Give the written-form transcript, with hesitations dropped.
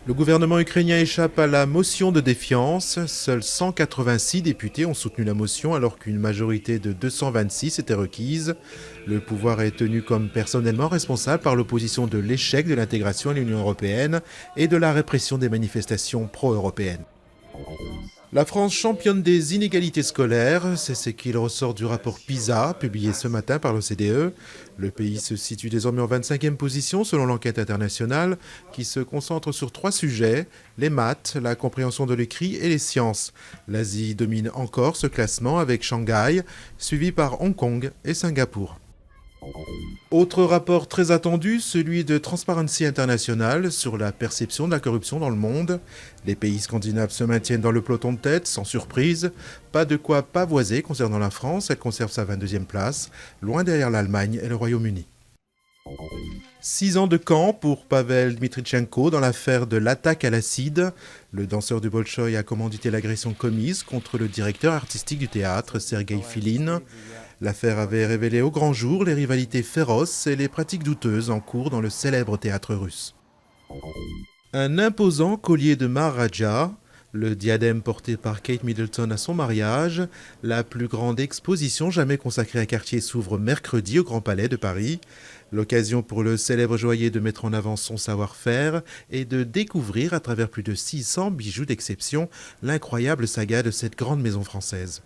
Le gouvernement ukrainien échappe à la motion de défiance. Seuls 186 députés ont soutenu la motion alors qu'une majorité de 226 était requise. Le pouvoir est tenu comme personnellement responsable par l'opposition de l'échec de l'intégration à l'Union européenne et de la répression des manifestations pro-européennes. La France championne des inégalités scolaires, c'est ce qu'il ressort du rapport PISA, publié ce matin par l'OCDE. Le pays se situe désormais en 25e position selon l'enquête internationale, qui se concentre sur 3 sujets, les maths, la compréhension de l'écrit et les sciences. L'Asie domine encore ce classement avec Shanghai, suivi par Hong Kong et Singapour. Autre rapport très attendu, celui de Transparency International sur la perception de la corruption dans le monde. Les pays scandinaves se maintiennent dans le peloton de tête, sans surprise. Pas de quoi pavoiser concernant la France, elle conserve sa 22e place, loin derrière l'Allemagne et le Royaume-Uni. 6 ans de camp pour Pavel Dmitrychenko dans l'affaire de l'attaque à l'acide. Le danseur du Bolchoï a commandité l'agression commise contre le directeur artistique du théâtre, Sergueï Filin. L'affaire avait révélé au grand jour les rivalités féroces et les pratiques douteuses en cours dans le célèbre théâtre russe. Un imposant collier de Maharaja, le diadème porté par Kate Middleton à son mariage, la plus grande exposition jamais consacrée à Cartier s'ouvre mercredi au Grand Palais de Paris. L'occasion pour le célèbre joaillier de mettre en avant son savoir-faire et de découvrir à travers plus de 600 bijoux d'exception l'incroyable saga de cette grande maison française.